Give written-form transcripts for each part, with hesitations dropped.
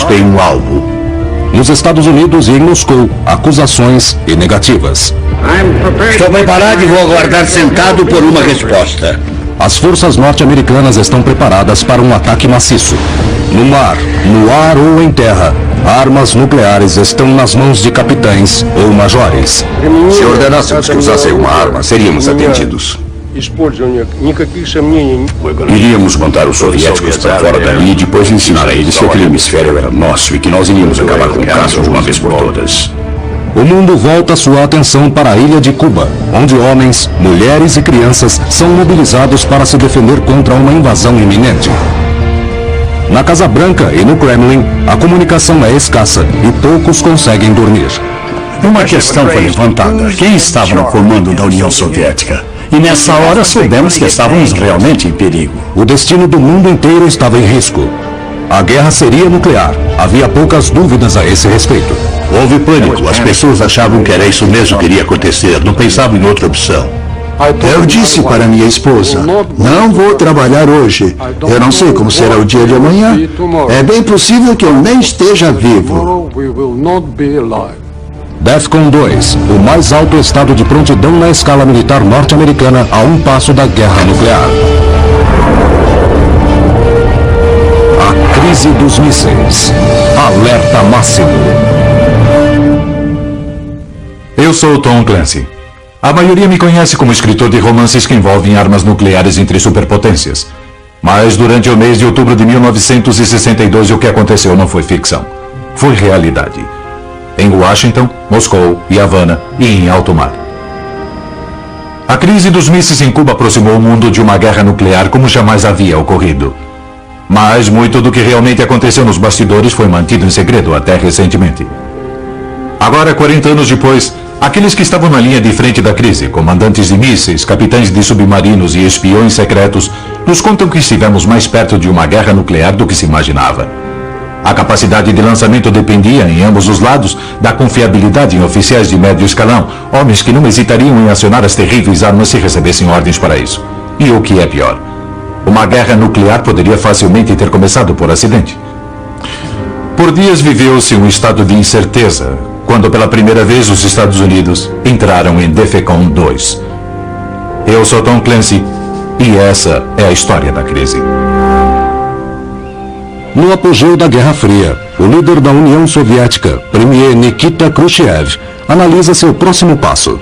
têm um alvo. Nos Estados Unidos e em Moscou, acusações e negativas. Estou preparado e vou aguardar sentado por uma resposta. As forças norte-americanas estão preparadas para um ataque maciço. No mar, no ar ou em terra, armas nucleares estão nas mãos de capitães ou majores. Se ordenássemos que usassem uma arma, seríamos atendidos. Iríamos mandar os soviéticos para fora dali e depois ensinar a eles que aquele hemisfério era nosso e que nós iríamos acabar com o caso de uma vez por todas. O mundo volta sua atenção para a ilha de Cuba, onde homens, mulheres e crianças são mobilizados para se defender contra uma invasão iminente. Na Casa Branca e no Kremlin, a comunicação é escassa e poucos conseguem dormir. Uma questão foi levantada. Quem estava no comando da União Soviética? E nessa hora soubemos que estávamos realmente em perigo. O destino do mundo inteiro estava em risco. A guerra seria nuclear. Havia poucas dúvidas a esse respeito. Houve pânico. As pessoas achavam que era isso mesmo que iria acontecer. Não pensavam em outra opção. Eu disse para minha esposa, não vou trabalhar hoje. Eu não sei como será o dia de amanhã. É bem possível que eu nem esteja vivo. DEFCON 2, o mais alto estado de prontidão na escala militar norte-americana a um passo da guerra nuclear. A crise dos mísseis. Alerta máximo. Eu sou Tom Clancy. A maioria me conhece como escritor de romances que envolvem armas nucleares entre superpotências. Mas durante o mês de outubro de 1962 o que aconteceu não foi ficção. Foi realidade. Em Washington, Moscou e Havana e em alto mar. A crise dos mísseis em Cuba aproximou o mundo de uma guerra nuclear como jamais havia ocorrido. Mas muito do que realmente aconteceu nos bastidores foi mantido em segredo até recentemente. Agora, 40 anos depois, aqueles que estavam na linha de frente da crise, comandantes de mísseis, capitães de submarinos e espiões secretos, nos contam que estivemos mais perto de uma guerra nuclear do que se imaginava. A capacidade de lançamento dependia, em ambos os lados, da confiabilidade em oficiais de médio escalão, homens que não hesitariam em acionar as terríveis armas se recebessem ordens para isso. E o que é pior, uma guerra nuclear poderia facilmente ter começado por acidente. Por dias viveu-se um estado de incerteza, quando pela primeira vez os Estados Unidos entraram em DEFCON 2. Eu sou Tom Clancy, e essa é a história da crise. No apogeu da Guerra Fria, o líder da União Soviética, Premier Nikita Khrushchev, analisa seu próximo passo.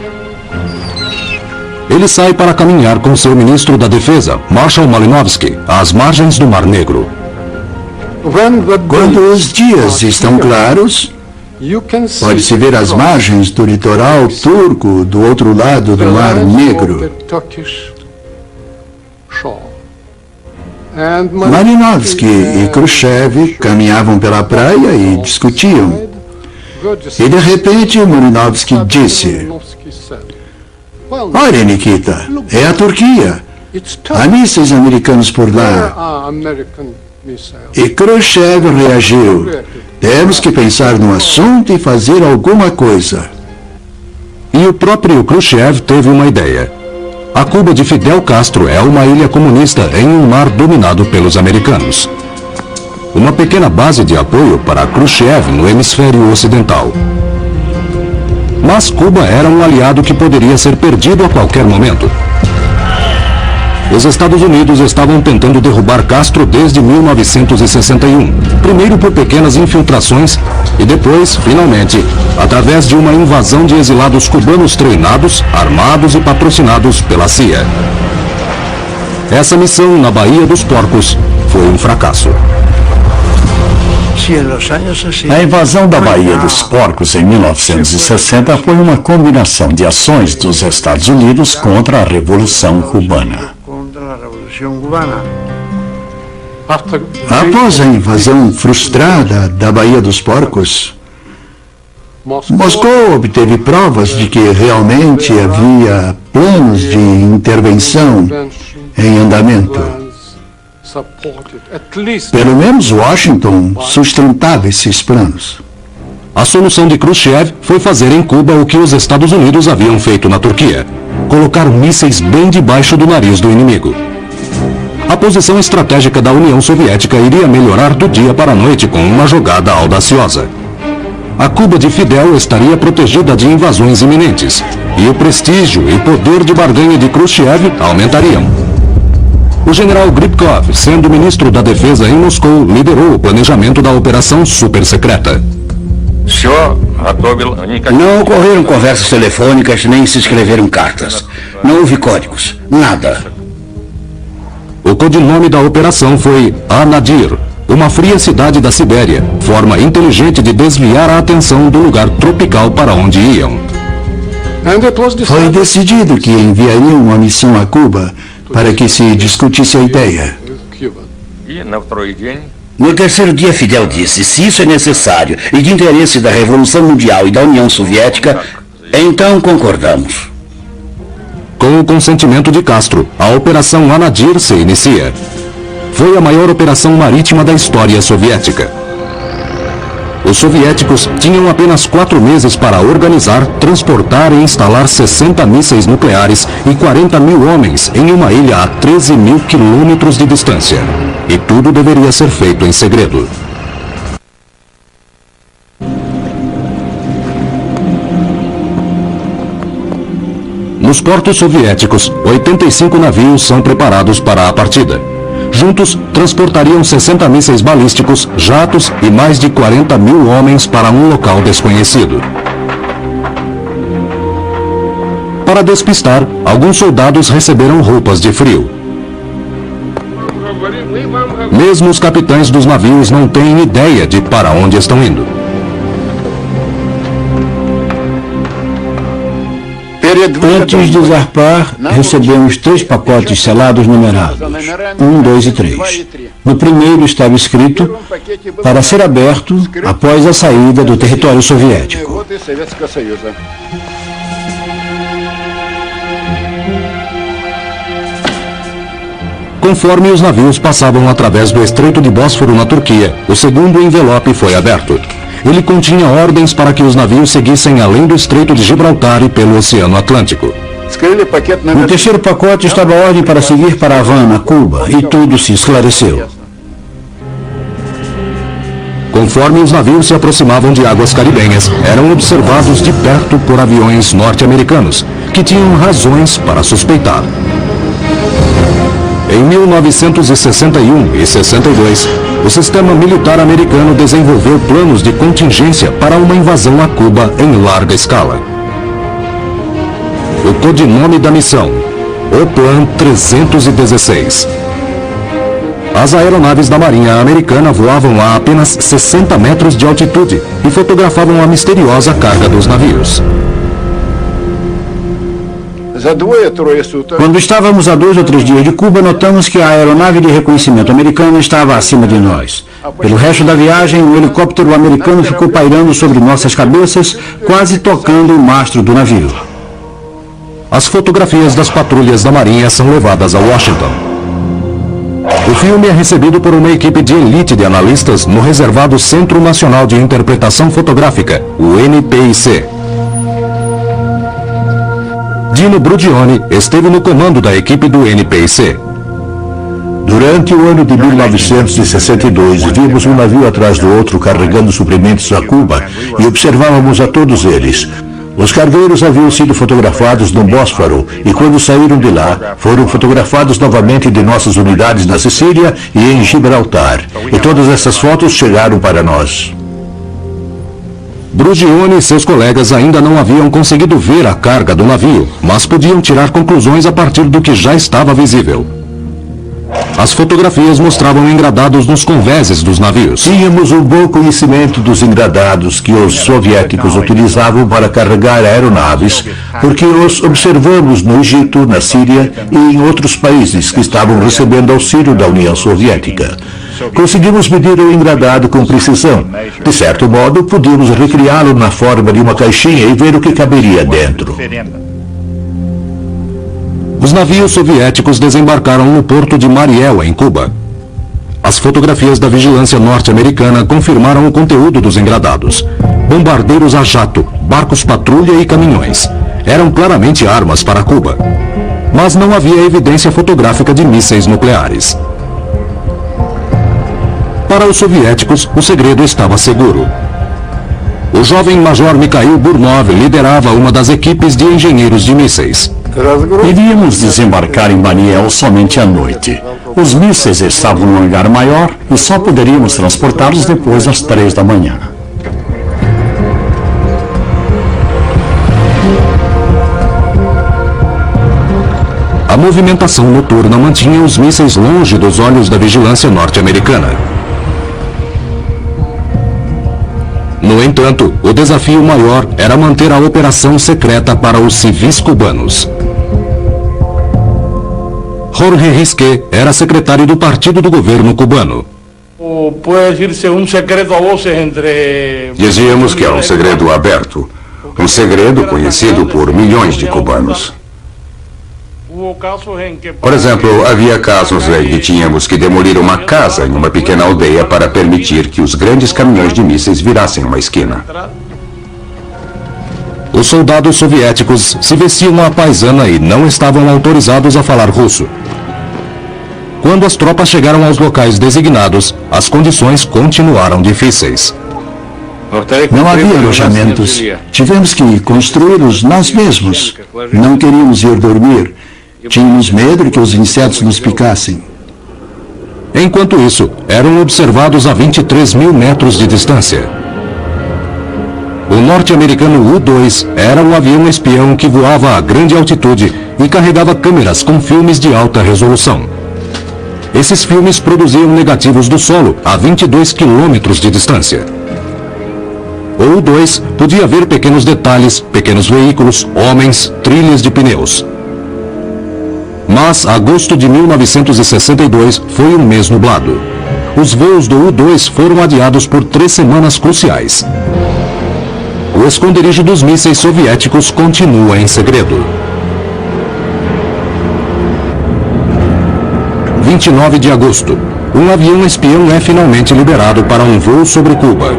Ele sai para caminhar com seu ministro da Defesa, Marshal Malinovsky, às margens do Mar Negro. Quando os dias estão claros, pode-se ver as margens do litoral turco do outro lado do Mar Negro. Malinovsky e Khrushchev caminhavam pela praia e discutiam. E de repente Malinovsky disse: olha, Nikita, é a Turquia. Há mísseis americanos por lá. E Khrushchev reagiu: temos que pensar no assunto e fazer alguma coisa. E o próprio Khrushchev teve uma ideia. A Cuba de Fidel Castro é uma ilha comunista em um mar dominado pelos americanos. Uma pequena base de apoio para Khrushchev no hemisfério ocidental. Mas Cuba era um aliado que poderia ser perdido a qualquer momento. Os Estados Unidos estavam tentando derrubar Castro desde 1961, primeiro por pequenas infiltrações e depois, finalmente, através de uma invasão de exilados cubanos treinados, armados e patrocinados pela CIA. Essa missão na Baía dos Porcos foi um fracasso. A invasão da Baía dos Porcos em 1960 foi uma combinação de ações dos Estados Unidos contra a Revolução Cubana. Após a invasão frustrada da Baía dos Porcos, Moscou obteve provas de que realmente havia planos de intervenção em andamento. Pelo menos Washington sustentava esses planos. A solução de Khrushchev foi fazer em Cuba o que os Estados Unidos haviam feito na Turquia: colocar mísseis bem debaixo do nariz do inimigo. A posição estratégica da União Soviética iria melhorar do dia para a noite com uma jogada audaciosa. A Cuba de Fidel estaria protegida de invasões iminentes, e o prestígio e poder de barganha de Khrushchev aumentariam. O general Gribkov, sendo ministro da Defesa em Moscou, liderou o planejamento da operação supersecreta. Não ocorreram conversas telefônicas nem se escreveram cartas. Não houve códigos. Nada. O codinome da operação foi Anadyr, uma fria cidade da Sibéria, forma inteligente de desviar a atenção do lugar tropical para onde iam. Foi decidido que enviariam uma missão a Cuba para que se discutisse a ideia. No terceiro dia, Fidel disse: se isso é necessário e de interesse da Revolução Mundial e da União Soviética, então concordamos. Com o consentimento de Castro, a Operação Anadyr se inicia. Foi a maior operação marítima da história soviética. Os soviéticos tinham apenas 4 meses para organizar, transportar e instalar 60 mísseis nucleares e 40 mil homens em uma ilha a 13 mil quilômetros de distância. E tudo deveria ser feito em segredo. Nos portos soviéticos, 85 navios são preparados para a partida. Juntos, transportariam 60 mísseis balísticos, jatos e mais de 40 mil homens para um local desconhecido. Para despistar, alguns soldados receberam roupas de frio. Mesmo os capitães dos navios não têm ideia de para onde estão indo. Antes de zarpar, recebemos 3 pacotes selados numerados, 1, 2 e 3. No primeiro estava escrito para ser aberto após a saída do território soviético. Conforme os navios passavam através do Estreito de Bósforo na Turquia, o segundo envelope foi aberto. Ele continha ordens para que os navios seguissem além do Estreito de Gibraltar e pelo Oceano Atlântico. No terceiro pacote estava a ordem para seguir para Havana, Cuba, e tudo se esclareceu. Conforme os navios se aproximavam de águas caribenhas, eram observados de perto por aviões norte-americanos, que tinham razões para suspeitar. Em 1961 e 62, o sistema militar americano desenvolveu planos de contingência para uma invasão a Cuba em larga escala. O codinome da missão: o Plan 316. As aeronaves da Marinha Americana voavam a apenas 60 metros de altitude e fotografavam a misteriosa carga dos navios. Quando estávamos a 2 ou 3 dias de Cuba, notamos que a aeronave de reconhecimento americana estava acima de nós. Pelo resto da viagem, um helicóptero americano ficou pairando sobre nossas cabeças, quase tocando o mastro do navio. As fotografias das patrulhas da Marinha são levadas a Washington. O filme é recebido por uma equipe de elite de analistas no reservado Centro Nacional de Interpretação Fotográfica, o NPIC. Dino Brudioni esteve no comando da equipe do NPIC. Durante o ano de 1962, vimos um navio atrás do outro carregando suprimentos a Cuba e observávamos a todos eles. Os cargueiros haviam sido fotografados no Bósforo e quando saíram de lá, foram fotografados novamente de nossas unidades na Sicília e em Gibraltar. E todas essas fotos chegaram para nós. Brudioni e seus colegas ainda não haviam conseguido ver a carga do navio, mas podiam tirar conclusões a partir do que já estava visível. As fotografias mostravam engradados nos convéses dos navios. Tínhamos um bom conhecimento dos engradados que os soviéticos utilizavam para carregar aeronaves, porque os observamos no Egito, na Síria e em outros países que estavam recebendo auxílio da União Soviética. Conseguimos medir o engradado com precisão. De certo modo, podíamos recriá-lo na forma de uma caixinha e ver o que caberia dentro. Os navios soviéticos desembarcaram no porto de Mariel, em Cuba. As fotografias da vigilância norte-americana confirmaram o conteúdo dos engradados. Bombardeiros a jato, barcos patrulha e caminhões. Eram claramente armas para Cuba. Mas não havia evidência fotográfica de mísseis nucleares. Para os soviéticos, o segredo estava seguro. O jovem Major Mikhail Burnov liderava uma das equipes de engenheiros de mísseis. Iríamos desembarcar em Daniel somente à noite. Os mísseis estavam num hangar maior e só poderíamos transportá-los depois das 3 da manhã. A movimentação noturna mantinha os mísseis longe dos olhos da vigilância norte-americana. No entanto, o desafio maior era manter a operação secreta para os civis cubanos. Jorge Risqué era secretário do partido do governo cubano. Dizíamos que era um segredo aberto, um segredo conhecido por milhões de cubanos. Por exemplo, havia casos em que tínhamos que demolir uma casa em uma pequena aldeia para permitir que os grandes caminhões de mísseis virassem uma esquina. Os soldados soviéticos se vestiam à paisana e não estavam autorizados a falar russo. Quando as tropas chegaram aos locais designados, as condições continuaram difíceis. Não havia alojamentos. Tivemos que construí-los nós mesmos. Não queríamos ir dormir. Tínhamos medo de que os insetos nos picassem. Enquanto isso, eram observados a 23 mil metros de distância. O norte-americano U-2 era um avião espião que voava a grande altitude e carregava câmeras com filmes de alta resolução. Esses filmes produziam negativos do solo a 22 quilômetros de distância. O U-2 podia ver pequenos detalhes, pequenos veículos, homens, trilhas de pneus. Mas agosto de 1962 foi um mês nublado. Os voos do U-2 foram adiados por 3 semanas cruciais. O esconderijo dos mísseis soviéticos continua em segredo. 29 de agosto. Um avião espião é finalmente liberado para um voo sobre Cuba.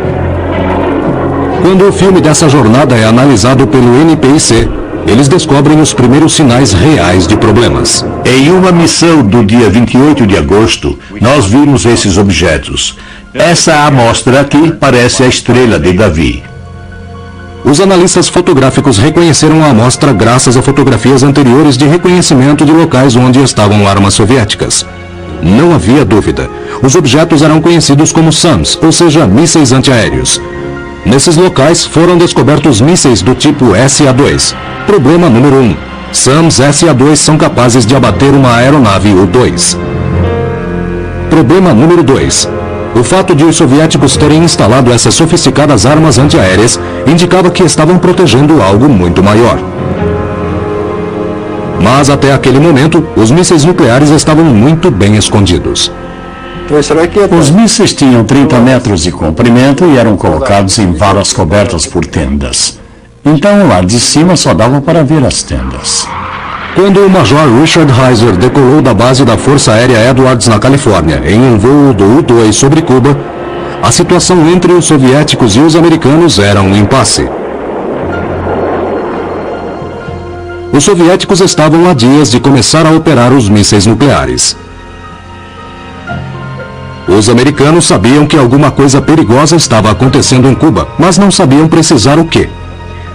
Quando o filme dessa jornada é analisado pelo NPIC, eles descobrem os primeiros sinais reais de problemas. Em uma missão do dia 28 de agosto, nós vimos esses objetos. Essa amostra aqui parece a estrela de Davi. Os analistas fotográficos reconheceram a amostra graças a fotografias anteriores de reconhecimento de locais onde estavam armas soviéticas. Não havia dúvida. Os objetos eram conhecidos como SAMs, ou seja, mísseis antiaéreos. Nesses locais foram descobertos mísseis do tipo SA-2. Problema número 1. SAMs SA-2 são capazes de abater uma aeronave U-2. Problema número 2. O fato de os soviéticos terem instalado essas sofisticadas armas antiaéreas indicava que estavam protegendo algo muito maior. Mas até aquele momento, os mísseis nucleares estavam muito bem escondidos. Os mísseis tinham 30 metros de comprimento e eram colocados em valas cobertas por tendas. Então, lá de cima só dava para ver as tendas. Quando o Major Richard Heiser decolou da base da Força Aérea Edwards na Califórnia em um voo do U-2 sobre Cuba, a situação entre os soviéticos e os americanos era um impasse. Os soviéticos estavam a dias de começar a operar os mísseis nucleares. Os americanos sabiam que alguma coisa perigosa estava acontecendo em Cuba, mas não sabiam precisar o quê.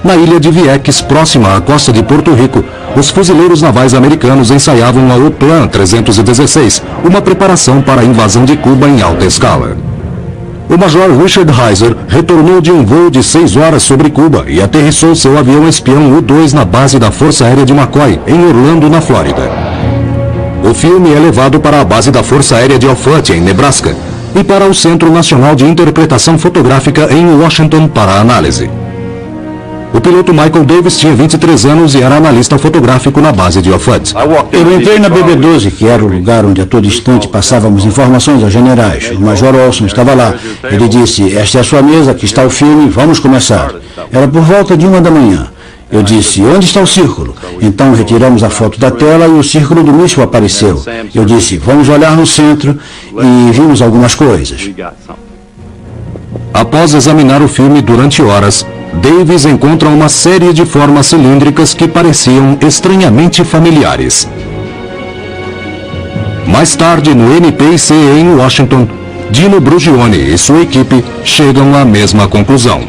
Na ilha de Vieques, próxima à costa de Porto Rico, os fuzileiros navais americanos ensaiavam a O-Plan 316, uma preparação para a invasão de Cuba em alta escala. O Major Richard Heiser retornou de um voo de 6 horas sobre Cuba e aterrissou seu avião espião U-2 na base da Força Aérea de McCoy, em Orlando, na Flórida. O filme é levado para a base da Força Aérea de Alphat, em Nebraska, e para o Centro Nacional de Interpretação Fotográfica em Washington para análise. O piloto Michael Davis tinha 23 anos e era analista fotográfico na base de Alphat. Eu entrei na BB-12, que era o lugar onde a todo instante passávamos informações aos generais. O Major Olson estava lá. Ele disse: "Esta é a sua mesa, aqui está o filme, vamos começar." Era por volta de 1 da manhã. Eu disse: "Onde está o círculo?" Então retiramos a foto da tela e o círculo do míssil apareceu. Eu disse: "Vamos olhar no centro", e vimos algumas coisas. Após examinar o filme durante horas, Davis encontra uma série de formas cilíndricas que pareciam estranhamente familiares. Mais tarde, no NPIC em Washington, Dino Brugione e sua equipe chegam à mesma conclusão.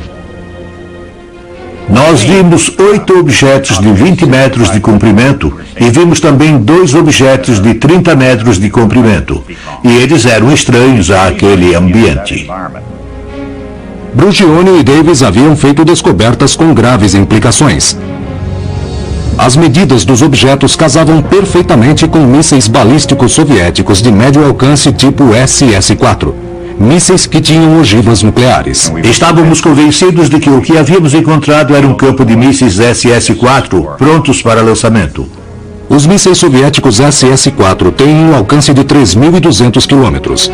Nós vimos 8 objetos de 20 metros de comprimento e vimos também 2 objetos de 30 metros de comprimento. E eles eram estranhos àquele ambiente. Brugione e Davis haviam feito descobertas com graves implicações. As medidas dos objetos casavam perfeitamente com mísseis balísticos soviéticos de médio alcance tipo SS-4, mísseis que tinham ogivas nucleares. Estávamos convencidos de que o que havíamos encontrado era um campo de mísseis SS-4 prontos para lançamento. Os mísseis soviéticos SS-4 têm um alcance de 3.200 quilômetros.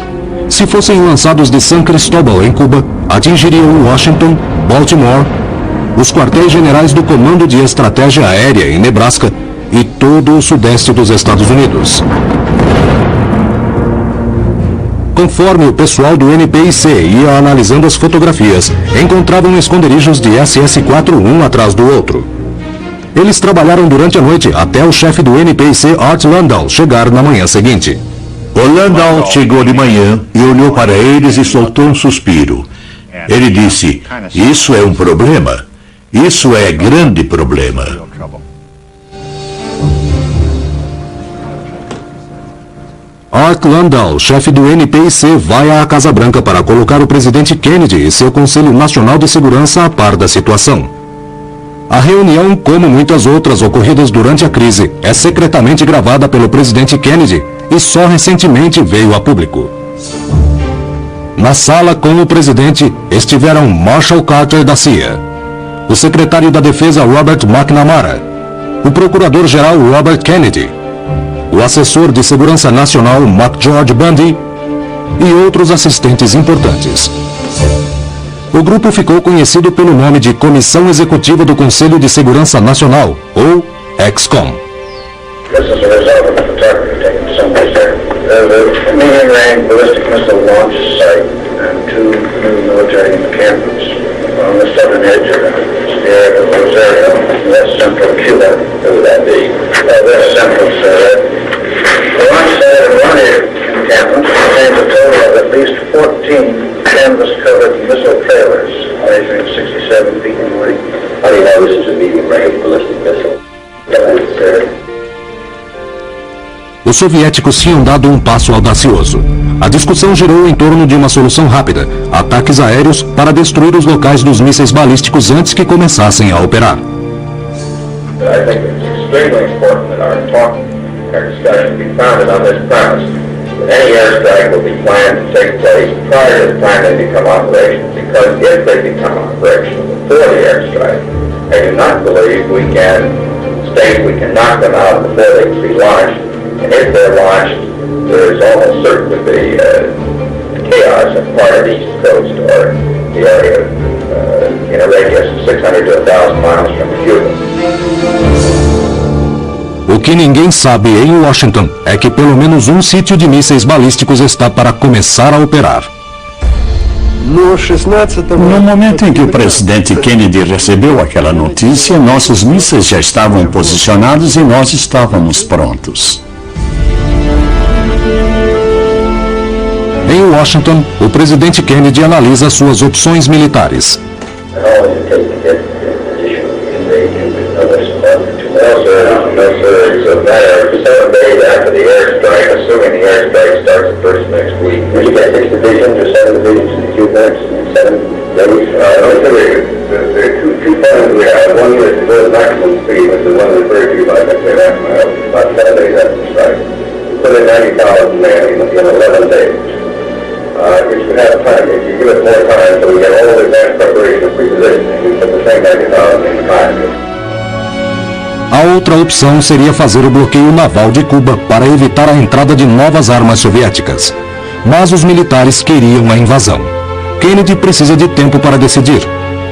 Se fossem lançados de San Cristóbal, em Cuba, atingiriam Washington, Baltimore, os quartéis generais do Comando de Estratégia Aérea em Nebraska e todo o sudeste dos Estados Unidos. Conforme o pessoal do NPIC ia analisando as fotografias, encontravam esconderijos de SS-4 um atrás do outro. Eles trabalharam durante a noite até o chefe do NPIC, Art Landau, chegar na manhã seguinte. O Landau chegou de manhã e olhou para eles e soltou um suspiro. Ele disse, isso é um problema. Isso é grande problema. Art Landau, chefe do NPIC, vai à Casa Branca para colocar o presidente Kennedy e seu Conselho Nacional de Segurança a par da situação. A reunião, como muitas outras ocorridas durante a crise, é secretamente gravada pelo presidente Kennedy e só recentemente veio a público. Na sala com o presidente estiveram Marshall Carter da CIA, o secretário da Defesa Robert McNamara, o procurador-geral Robert Kennedy, o assessor de Segurança Nacional McGeorge Bundy e outros assistentes importantes. O grupo ficou conhecido pelo nome de Comissão Executiva do Conselho de Segurança Nacional, ou EXCOM. canvas-covered missile trailers measuring 67 feet in length. How do you know this is a medium-range ballistic missile? Os soviéticos tinham dado um passo audacioso. A discussão girou em torno de uma solução rápida, ataques aéreos para destruir os locais dos mísseis balísticos antes que começassem a operar. I think it's extremely important that our discussion be founded on this premise. Any airstrike will be planned to take place prior to the time they become operational, because if they become operational before the airstrike, I do not believe we can state we can knock them out before they can be launched, and if they're launched, there is almost certain to be chaos in part of the East Coast or the area in a radius of 600 to 1,000 miles from Cuba. O que ninguém sabe em Washington é que pelo menos um sítio de mísseis balísticos está para começar a operar. No momento em que o presidente Kennedy recebeu aquela notícia, nossos mísseis já estavam posicionados e nós estávamos prontos. Em Washington, o presidente Kennedy analisa suas opções militares. No, sir. It's a matter of 7 days after the airstrike, assuming the airstrike starts the first next week. Did you get 6 divisions or 7 divisions to the Cubans in 7 days? There are two plans we have. One unit to go to maximum speed, which is one referred to by Mr. Rathmel, about 7 days after the strike. We put in 90,000 men in 11 days. If you have time, if you give us more time, so we get all the advanced preparation and pre-positioning, we put the same 90,000 in 5 days. A outra opção seria fazer o bloqueio naval de Cuba para evitar a entrada de novas armas soviéticas. Mas os militares queriam a invasão. Kennedy precisa de tempo para decidir.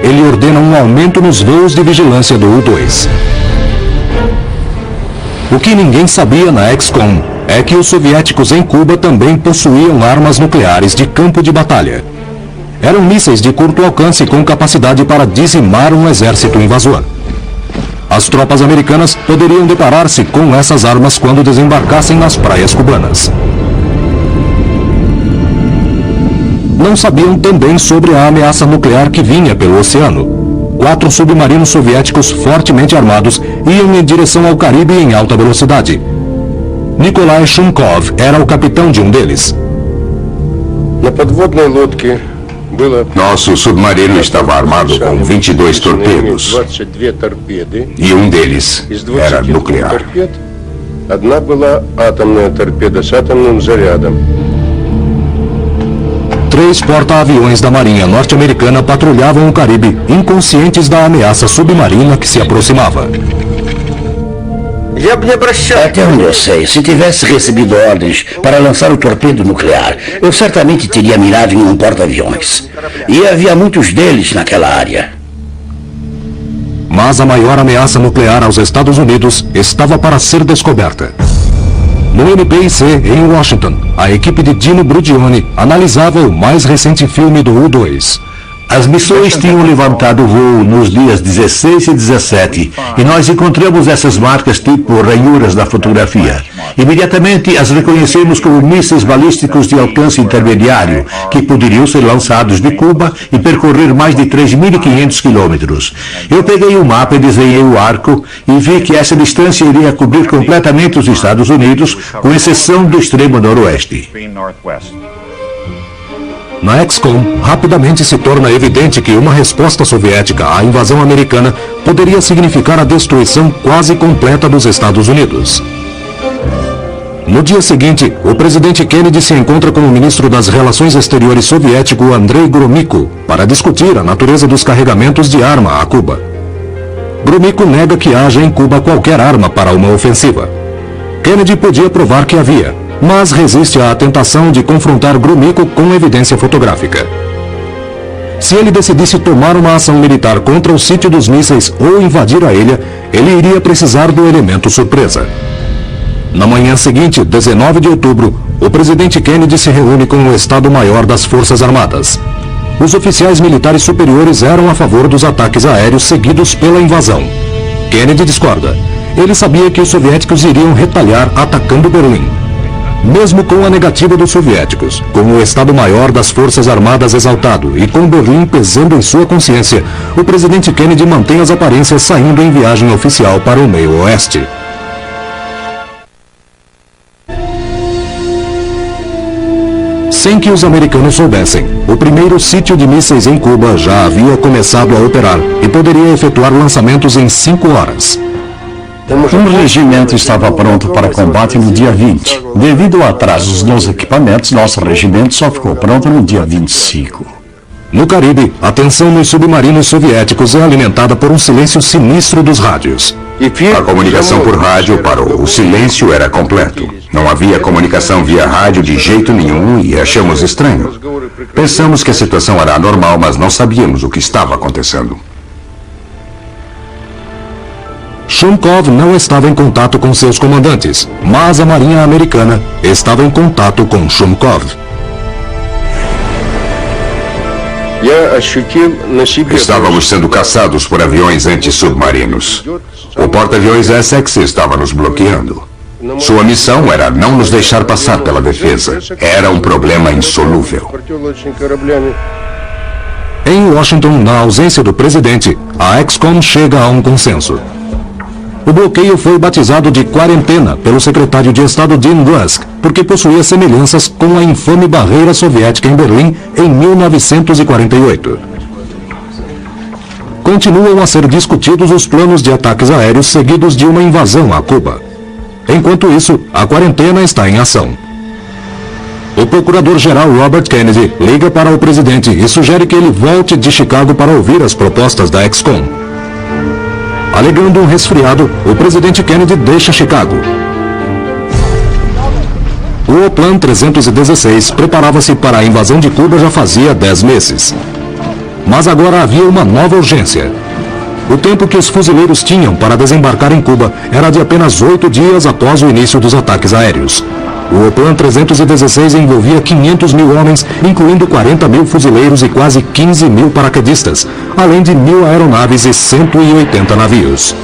Ele ordena um aumento nos voos de vigilância do U-2. O que ninguém sabia na EXCOM é que os soviéticos em Cuba também possuíam armas nucleares de campo de batalha. Eram mísseis de curto alcance com capacidade para dizimar um exército invasor. As tropas americanas poderiam deparar-se com essas armas quando desembarcassem nas praias cubanas. não sabiam também sobre a ameaça nuclear que vinha pelo oceano. 4 submarinos soviéticos fortemente armados iam em direção ao Caribe em alta velocidade. Nikolai Shumkov era o capitão de um deles. Nosso submarino estava armado com 22 torpedos. E um deles era nuclear. 3 porta-aviões da Marinha norte-americana patrulhavam o Caribe, inconscientes da ameaça submarina que se aproximava. Até onde eu sei, se tivesse recebido ordens para lançar o torpedo nuclear, eu certamente teria mirado em um porta-aviões. E havia muitos deles naquela área. Mas a maior ameaça nuclear aos Estados Unidos estava para ser descoberta. No NPIC, em Washington, a equipe de Dino Brudione analisava o mais recente filme do U-2. As missões tinham levantado voo nos dias 16 e 17 e nós encontramos essas marcas tipo ranhuras da fotografia. Imediatamente as reconhecemos como mísseis balísticos de alcance intermediário, que poderiam ser lançados de Cuba e percorrer mais de 3.500 quilômetros. Eu peguei o mapa e desenhei o arco e vi que essa distância iria cobrir completamente os Estados Unidos, com exceção do extremo noroeste. Na XCOM, rapidamente se torna evidente que uma resposta soviética à invasão americana poderia significar a destruição quase completa dos Estados Unidos. No dia seguinte, o presidente Kennedy se encontra com o ministro das Relações Exteriores soviético Andrei Gromyko para discutir a natureza dos carregamentos de arma a Cuba. Gromyko nega que haja em Cuba qualquer arma para uma ofensiva. Kennedy podia provar que havia, mas resiste à tentação de confrontar Gromyko com evidência fotográfica. Se ele decidisse tomar uma ação militar contra o sítio dos mísseis ou invadir a ilha, ele iria precisar do elemento surpresa. Na manhã seguinte, 19 de outubro, o presidente Kennedy se reúne com o Estado-Maior das Forças Armadas. Os oficiais militares superiores eram a favor dos ataques aéreos seguidos pela invasão. Kennedy discorda. Ele sabia que os soviéticos iriam retalhar atacando Berlim. Mesmo com a negativa dos soviéticos, com o Estado-Maior das Forças Armadas exaltado e com Berlim pesando em sua consciência, o presidente Kennedy mantém as aparências saindo em viagem oficial para o meio oeste. Sem que os americanos soubessem, o primeiro sítio de mísseis em Cuba já havia começado a operar e poderia efetuar lançamentos em 5 horas. Um regimento estava pronto para combate no dia 20. Devido a atrasos nos equipamentos, nosso regimento só ficou pronto no dia 25. No Caribe, a tensão nos submarinos soviéticos é alimentada por um silêncio sinistro dos rádios. A comunicação por rádio parou. O silêncio era completo. Não havia comunicação via rádio de jeito nenhum e achamos estranho. Pensamos que a situação era anormal, mas não sabíamos o que estava acontecendo. Shumkov não estava em contato com seus comandantes, mas a Marinha Americana estava em contato com Shumkov. Estávamos sendo caçados por aviões antissubmarinos. O porta-aviões Essex estava nos bloqueando. Sua missão era não nos deixar passar pela defesa. Era um problema insolúvel. Em Washington, na ausência do presidente, a XCOM chega a um consenso. O bloqueio foi batizado de quarentena pelo secretário de Estado Dean Rusk, porque possuía semelhanças com a infame barreira soviética em Berlim em 1948. Continuam a ser discutidos os planos de ataques aéreos seguidos de uma invasão a Cuba. Enquanto isso, a quarentena está em ação. O procurador-geral Robert Kennedy liga para o presidente e sugere que ele volte de Chicago para ouvir as propostas da XCOM. Alegando um resfriado, o presidente Kennedy deixa Chicago. O Oplan 316 preparava-se para a invasão de Cuba já fazia 10 meses. Mas agora havia uma nova urgência. O tempo que os fuzileiros tinham para desembarcar em Cuba era de apenas 8 dias após o início dos ataques aéreos. O Oplan 316 envolvia 500 mil homens, incluindo 40 mil fuzileiros e quase 15 mil paraquedistas, além de 1.000 aeronaves e 180 navios.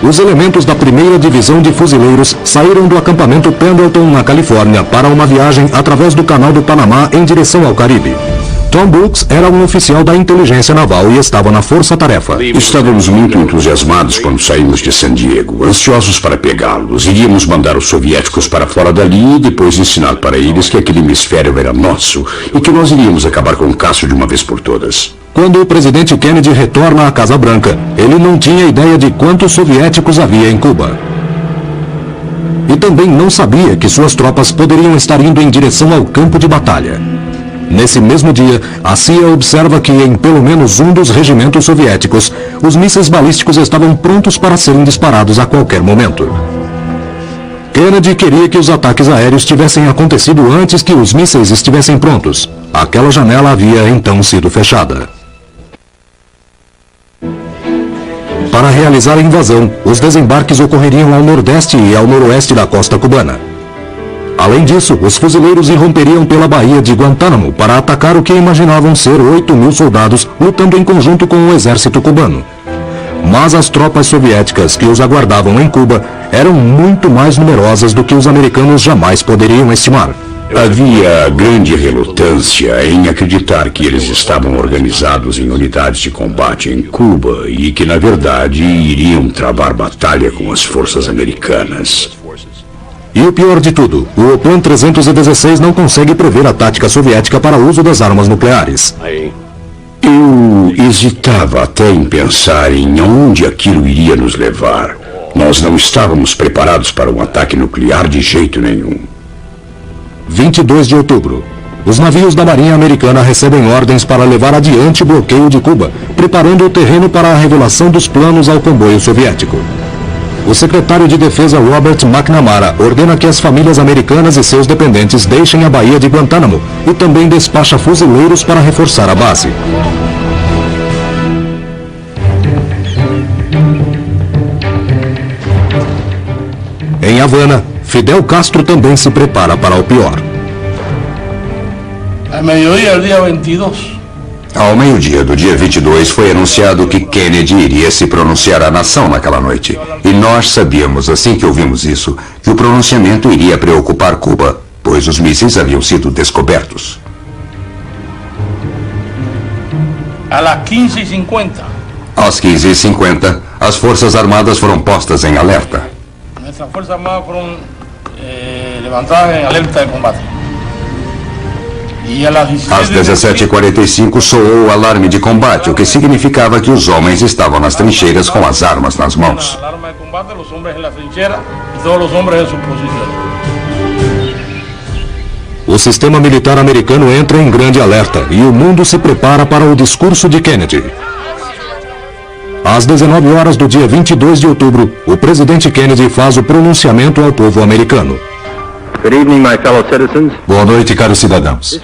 os elementos da 1ª Divisão de Fuzileiros saíram do acampamento Pendleton, na Califórnia, para uma viagem através do Canal do Panamá em direção ao Caribe. Tom Brooks era um oficial da inteligência naval e estava na força-tarefa. Estávamos muito entusiasmados quando saímos de San Diego, ansiosos para pegá-los. Iríamos mandar os soviéticos para fora dali e depois ensinar para eles que aquele hemisfério era nosso e que nós iríamos acabar com o caso de uma vez por todas. Quando o presidente Kennedy retorna à Casa Branca, ele não tinha ideia de quantos soviéticos havia em Cuba. E também não sabia que suas tropas poderiam estar indo em direção ao campo de batalha. Nesse mesmo dia, a CIA observa que em pelo menos um dos regimentos soviéticos, os mísseis balísticos estavam prontos para serem disparados a qualquer momento. Kennedy queria que os ataques aéreos tivessem acontecido antes que os mísseis estivessem prontos. Aquela janela havia então sido fechada. Para realizar a invasão, os desembarques ocorreriam ao nordeste e ao noroeste da costa cubana. Além disso, os fuzileiros irromperiam pela Baía de Guantánamo para atacar o que imaginavam ser 8.000 soldados lutando em conjunto com o exército cubano. Mas as tropas soviéticas que os aguardavam em Cuba eram muito mais numerosas do que os americanos jamais poderiam estimar. Havia grande relutância em acreditar que eles estavam organizados em unidades de combate em Cuba e que, na verdade, iriam travar batalha com as forças americanas. E o pior de tudo, o Plan 316 não consegue prever a tática soviética para o uso das armas nucleares. Eu hesitava até em pensar em onde aquilo iria nos levar. Nós não estávamos preparados para um ataque nuclear de jeito nenhum. 22 de outubro. Os navios da Marinha Americana recebem ordens para levar adiante o bloqueio de Cuba, preparando o terreno para a revelação dos planos ao comboio soviético. O secretário de Defesa Robert McNamara ordena que as famílias americanas e seus dependentes deixem a Baía de Guantánamo e também despacha fuzileiros para reforçar a base. Em Havana, Fidel Castro também se prepara para o pior. Al mediodía del día 22. Ao meio-dia do dia 22 foi anunciado que Kennedy iria se pronunciar à nação naquela noite. E nós sabíamos, assim que ouvimos isso, que o pronunciamento iria preocupar Cuba, pois os mísseis haviam sido descobertos. A las 15:50. Às 15h50, as Forças Armadas foram postas em alerta. Nuestras Fuerzas Armadas fueron levantadas en alerta de combate. Às 17h45 soou o alarme de combate, o que significava que os homens estavam nas trincheiras com as armas nas mãos. O sistema militar americano entra em grande alerta e o mundo se prepara para o discurso de Kennedy. Às 19 horas do dia 22 de outubro, o presidente Kennedy faz o pronunciamento ao povo americano. Good evening, my fellow citizens. Boa noite, caros cidadãos.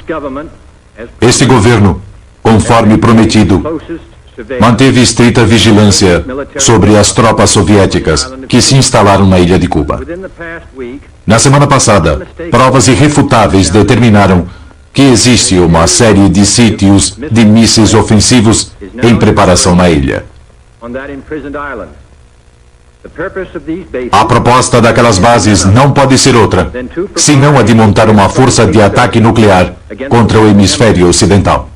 Este governo, conforme prometido, manteve estrita vigilância sobre as tropas soviéticas que se instalaram na ilha de Cuba. Na semana passada, provas irrefutáveis determinaram que existe uma série de sítios de mísseis ofensivos em preparação na ilha. A proposta daquelas bases não pode ser outra, senão a de montar uma força de ataque nuclear contra o hemisfério ocidental.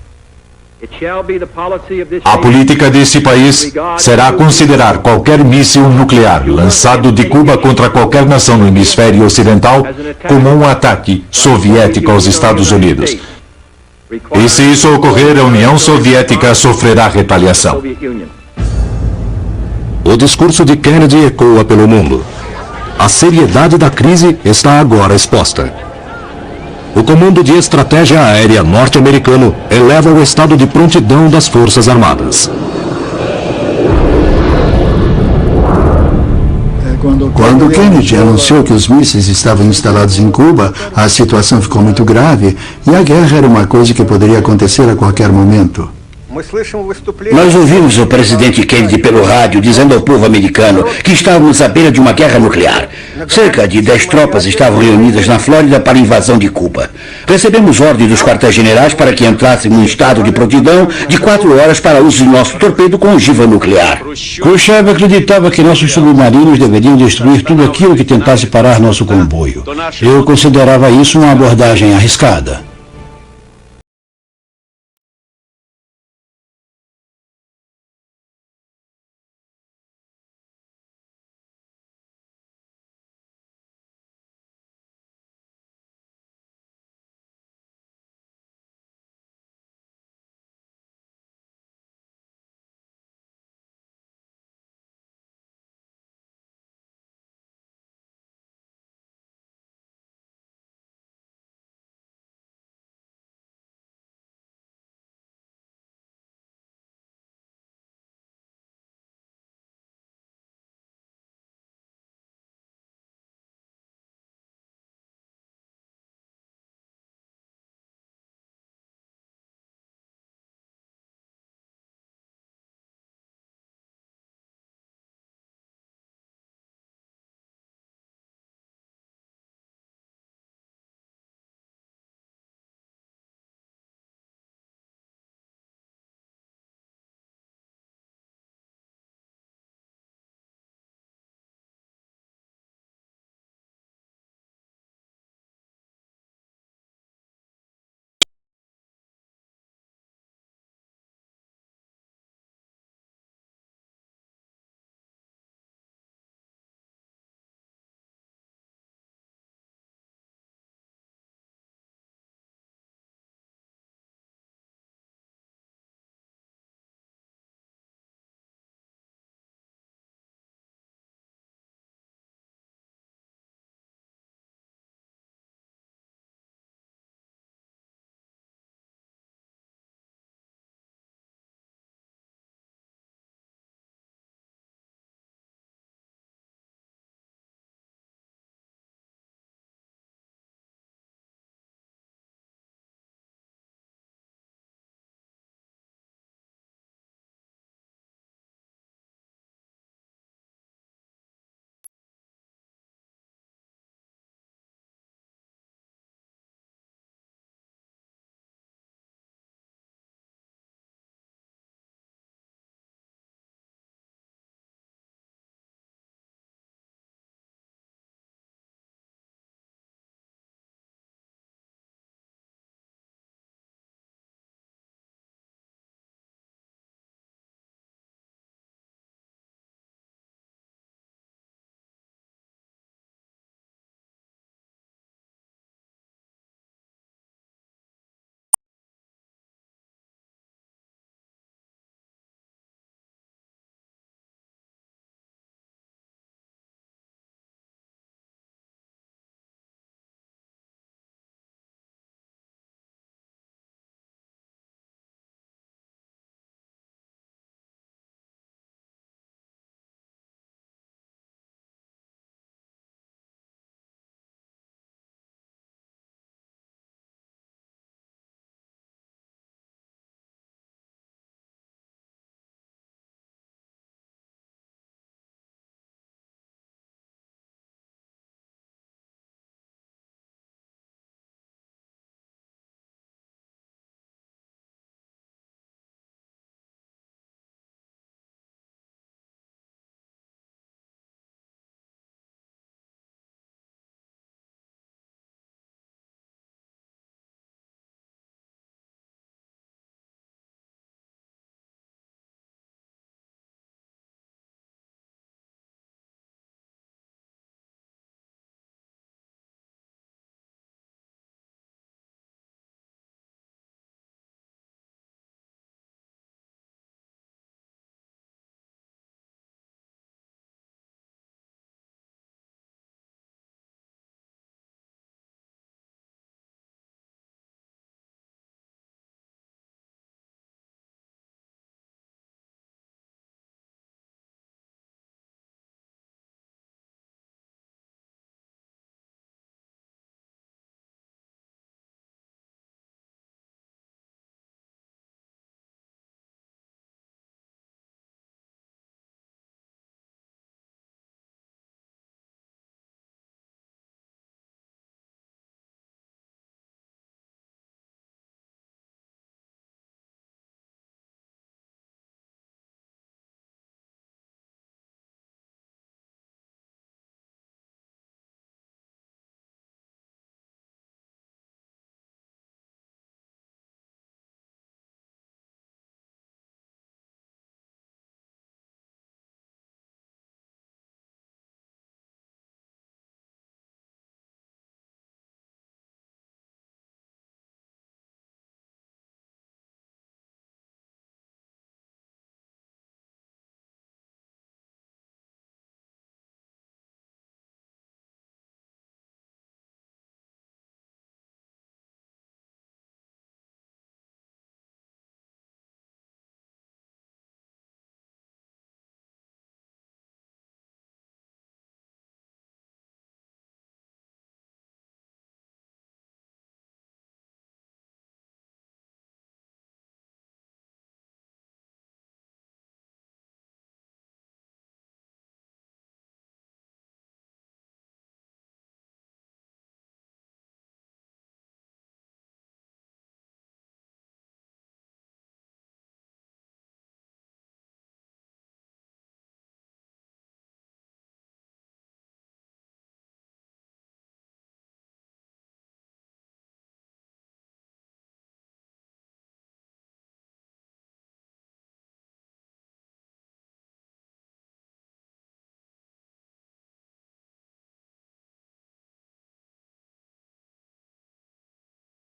A política desse país será considerar qualquer míssil nuclear lançado de Cuba contra qualquer nação no hemisfério ocidental como um ataque soviético aos Estados Unidos. E se isso ocorrer, a União Soviética sofrerá retaliação. O discurso de Kennedy ecoa pelo mundo. A seriedade da crise está agora exposta. O Comando de Estratégia Aérea norte-americano eleva o estado de prontidão das Forças Armadas. Quando Kennedy anunciou que os mísseis estavam instalados em Cuba, a situação ficou muito grave e a guerra era uma coisa que poderia acontecer a qualquer momento. Nós ouvimos o presidente Kennedy pelo rádio dizendo ao povo americano que estávamos à beira de uma guerra nuclear. Cerca de 10 tropas estavam reunidas na Flórida para a invasão de Cuba. Recebemos ordem dos quartéis-generais para que entrássemos em estado de prontidão de 4 horas para uso de nosso torpedo com ogiva nuclear. Khrushchev acreditava que nossos submarinos deveriam destruir tudo aquilo que tentasse parar nosso comboio. Eu considerava isso uma abordagem arriscada.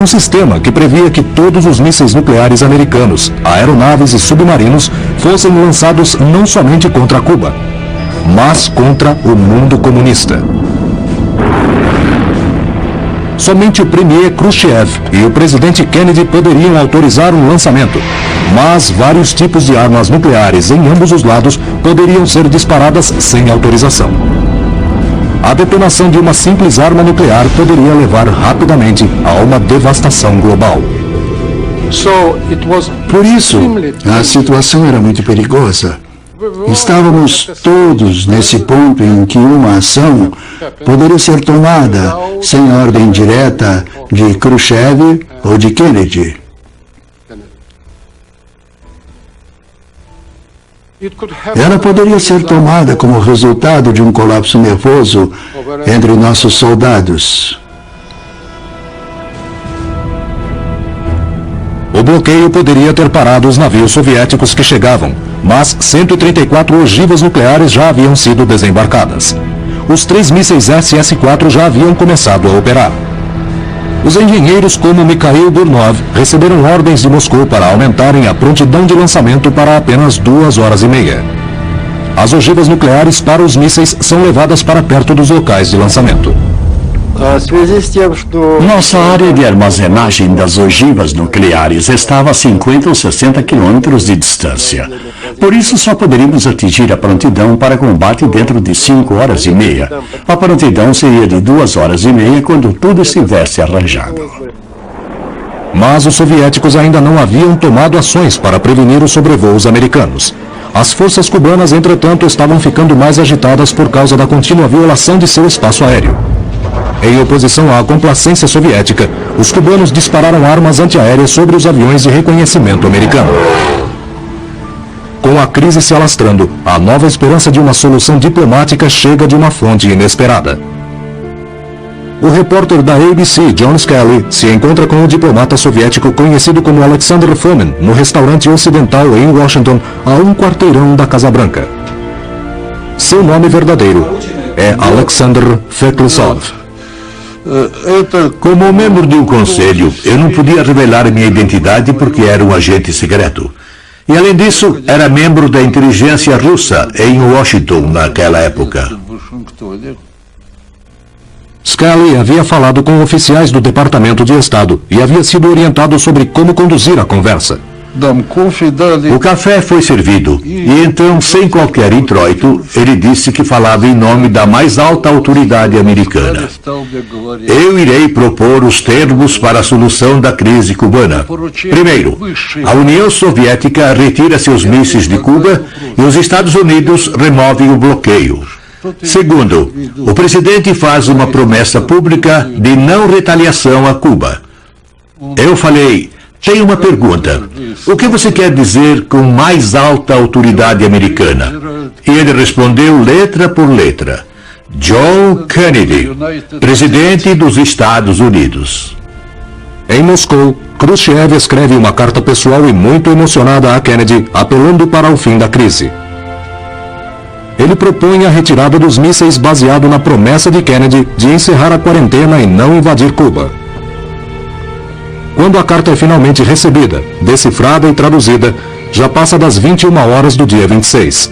Um sistema que previa que todos os mísseis nucleares americanos, aeronaves e submarinos fossem lançados não somente contra Cuba, mas contra o mundo comunista. Somente o premier Khrushchev e o presidente Kennedy poderiam autorizar um lançamento, mas vários tipos de armas nucleares em ambos os lados poderiam ser disparadas sem autorização. A detonação de uma simples arma nuclear poderia levar rapidamente a uma devastação global. Por isso, a situação era muito perigosa. Estávamos todos nesse ponto em que uma ação poderia ser tomada sem ordem direta de Khrushchev ou de Kennedy. Ela poderia ser tomada como resultado de um colapso nervoso entre nossos soldados. O bloqueio poderia ter parado os navios soviéticos que chegavam, mas 134 ogivas nucleares já haviam sido desembarcadas. Os 3 mísseis SS-4 já haviam começado a operar. Os engenheiros como Mikhail Burnov receberam ordens de Moscou para aumentarem a prontidão de lançamento para apenas 2h30. As ogivas nucleares para os mísseis são levadas para perto dos locais de lançamento. Nossa área de armazenagem das ogivas nucleares estava a 50 ou 60 quilômetros de distância. Por isso, só poderíamos atingir a prontidão para combate dentro de 5h30. A prontidão seria de 2h30 quando tudo estivesse arranjado. Mas os soviéticos ainda não haviam tomado ações para prevenir os sobrevoos americanos. As forças cubanas, entretanto, estavam ficando mais agitadas por causa da contínua violação de seu espaço aéreo. Em oposição à complacência soviética, os cubanos dispararam armas antiaéreas sobre os aviões de reconhecimento americano. Com a crise se alastrando, a nova esperança de uma solução diplomática chega de uma fonte inesperada. O repórter da ABC, John Scully, se encontra com o diplomata soviético conhecido como Alexander Fomin no restaurante ocidental em Washington, a um quarteirão da Casa Branca. Seu nome verdadeiro é Alexander Feklissov. Como membro de um conselho, eu não podia revelar minha identidade porque era um agente secreto. E além disso, era membro da inteligência russa em Washington naquela época. Scully havia falado com oficiais do Departamento de Estado e havia sido orientado sobre como conduzir a conversa. O café foi servido e então, sem qualquer introito, ele disse que falava em nome da mais alta autoridade americana. Eu irei propor os termos para a solução da crise cubana. Primeiro, a União Soviética retira seus mísseis de Cuba e os Estados Unidos removem o bloqueio. Segundo, o presidente faz uma promessa pública de não retaliação a Cuba. Eu falei: tenho uma pergunta. O que você quer dizer com mais alta autoridade americana? E ele respondeu letra por letra: John Kennedy, presidente dos Estados Unidos. Em Moscou, Khrushchev escreve uma carta pessoal e muito emocionada a Kennedy, apelando para o fim da crise. Ele propõe a retirada dos mísseis baseado na promessa de Kennedy de encerrar a quarentena e não invadir Cuba. Quando a carta é finalmente recebida, decifrada e traduzida, já passa das 21 horas do dia 26.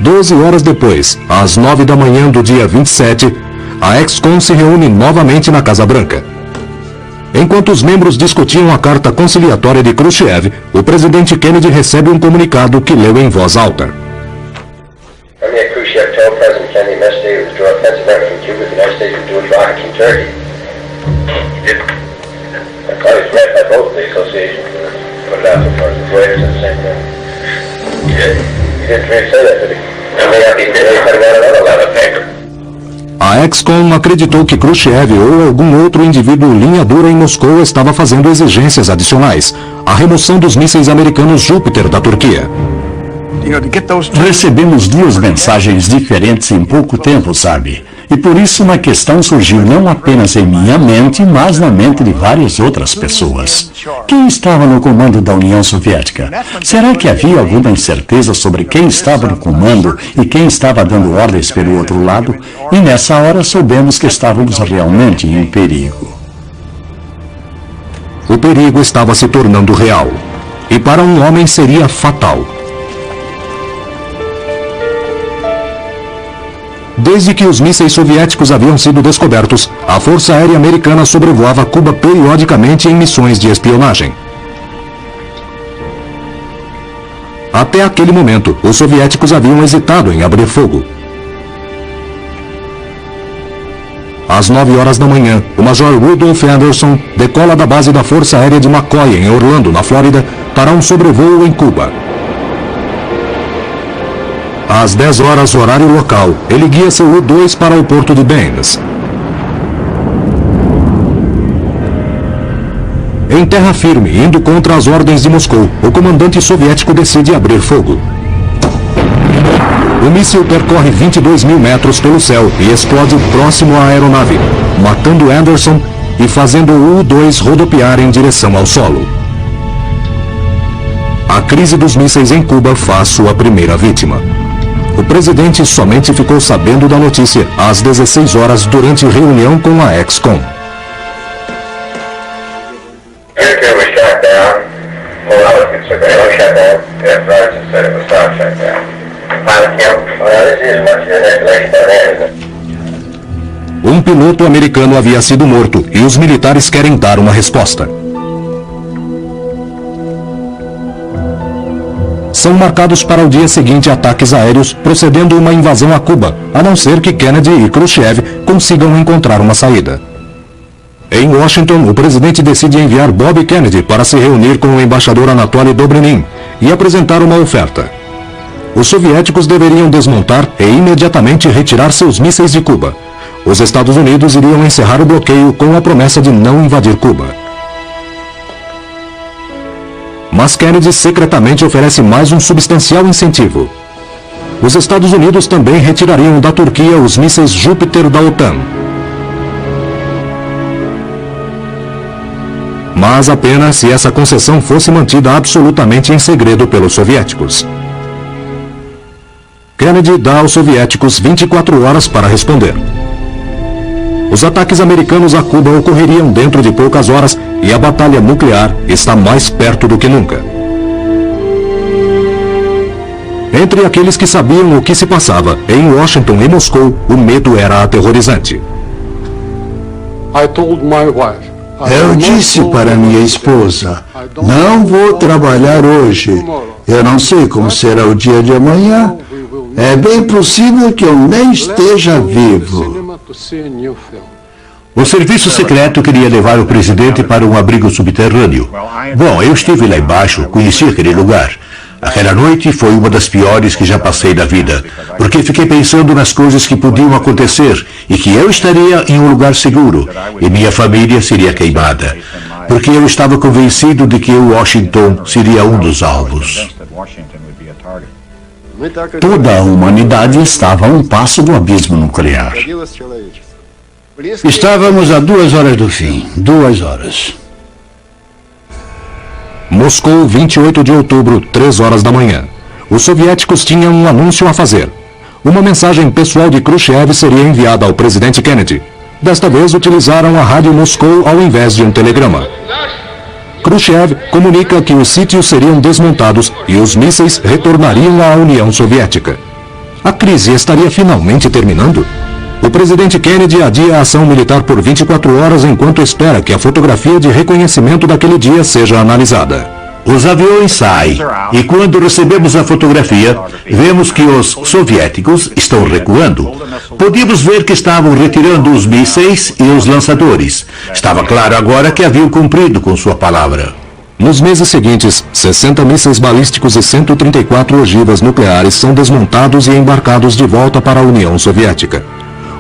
12 horas depois, às 9 da manhã do dia 27, a Excom se reúne novamente na Casa Branca. Enquanto os membros discutiam a carta conciliatória de Khrushchev, o presidente Kennedy recebe um comunicado que leu em voz alta. Premier Khrushchev told President Kennedy yesterday to withdraw offensive effort from Cuba, the United States would do its rockets from Turkey. I thought it was read by both the associations and put it out there for the lawyers at the same time. He didn't really say that, did he? I mean, he did. He put it out another letter paper. A Excom acreditou que Khrushchev ou algum outro indivíduo linha dura em Moscou estava fazendo exigências adicionais, a remoção dos mísseis americanos Júpiter da Turquia. Recebemos 2 mensagens diferentes em pouco tempo, sabe? E por isso uma questão surgiu não apenas em minha mente, mas na mente de várias outras pessoas. Quem estava no comando da União Soviética? Será que havia alguma incerteza sobre quem estava no comando e quem estava dando ordens pelo outro lado? E nessa hora soubemos que estávamos realmente em perigo. o perigo estava se tornando real. E para um homem seria fatal. Desde que os mísseis soviéticos haviam sido descobertos, a Força Aérea Americana sobrevoava Cuba periodicamente em missões de espionagem. Até aquele momento, os soviéticos haviam hesitado em abrir fogo. Às 9 horas da manhã, o Major Rudolph Anderson decola da base da Força Aérea de McCoy, em Orlando, na Flórida, para um sobrevoo em Cuba. Às 10 horas, horário local, ele guia seu U-2 para o porto de Baines. Em terra firme, indo contra as ordens de Moscou, o comandante soviético decide abrir fogo. O míssil percorre 22 mil metros pelo céu e explode próximo à aeronave, matando Anderson e fazendo o U-2 rodopiar em direção ao solo. A crise dos mísseis em Cuba faz sua primeira vítima. O presidente somente ficou sabendo da notícia às 16 horas durante reunião com a Excom. Um piloto americano havia sido morto e os militares querem dar uma resposta. São marcados para o dia seguinte ataques aéreos, procedendo uma invasão a Cuba, a não ser que Kennedy e Khrushchev consigam encontrar uma saída. Em Washington, o presidente decide enviar Bob Kennedy para se reunir com o embaixador Anatoly Dobrynin e apresentar uma oferta. Os soviéticos deveriam desmontar e imediatamente retirar seus mísseis de Cuba. Os Estados Unidos iriam encerrar o bloqueio com a promessa de não invadir Cuba. Mas Kennedy secretamente oferece mais um substancial incentivo. Os Estados Unidos também retirariam da Turquia os mísseis Júpiter da OTAN. Mas apenas se essa concessão fosse mantida absolutamente em segredo pelos soviéticos. Kennedy dá aos soviéticos 24 horas para responder. Os ataques americanos a Cuba ocorreriam dentro de poucas horas e a batalha nuclear está mais perto do que nunca. Entre aqueles que sabiam o que se passava em Washington e Moscou, o medo era aterrorizante. Eu disse para minha esposa, não vou trabalhar hoje. Eu não sei como será o dia de amanhã. É bem possível que eu nem esteja vivo. O serviço secreto queria levar o presidente para um abrigo subterrâneo. Bom, eu estive lá embaixo, conheci aquele lugar. Aquela noite foi uma das piores que já passei na vida, porque fiquei pensando nas coisas que podiam acontecer e que eu estaria em um lugar seguro e minha família seria queimada, porque eu estava convencido de que Washington seria um dos alvos. Toda a humanidade estava a um passo do abismo nuclear. Estávamos a 2 horas do fim. 2 horas. Moscou, 28 de outubro, 3 horas da manhã. Os soviéticos tinham um anúncio a fazer. Uma mensagem pessoal de Khrushchev seria enviada ao presidente Kennedy. Desta vez utilizaram a rádio Moscou ao invés de um telegrama. Khrushchev comunica que os sítios seriam desmontados e os mísseis retornariam à União Soviética. A crise estaria finalmente terminando? O presidente Kennedy adia a ação militar por 24 horas enquanto espera que a fotografia de reconhecimento daquele dia seja analisada. Os aviões saem e quando recebemos a fotografia, vemos que os soviéticos estão recuando. Podíamos ver que estavam retirando os mísseis e os lançadores. Estava claro agora que haviam cumprido com sua palavra. Nos meses seguintes, 60 mísseis balísticos e 134 ogivas nucleares são desmontados e embarcados de volta para a União Soviética.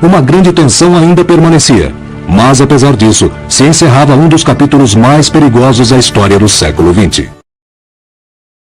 Uma grande tensão ainda permanecia, mas apesar disso, se encerrava um dos capítulos mais perigosos da história do século XX.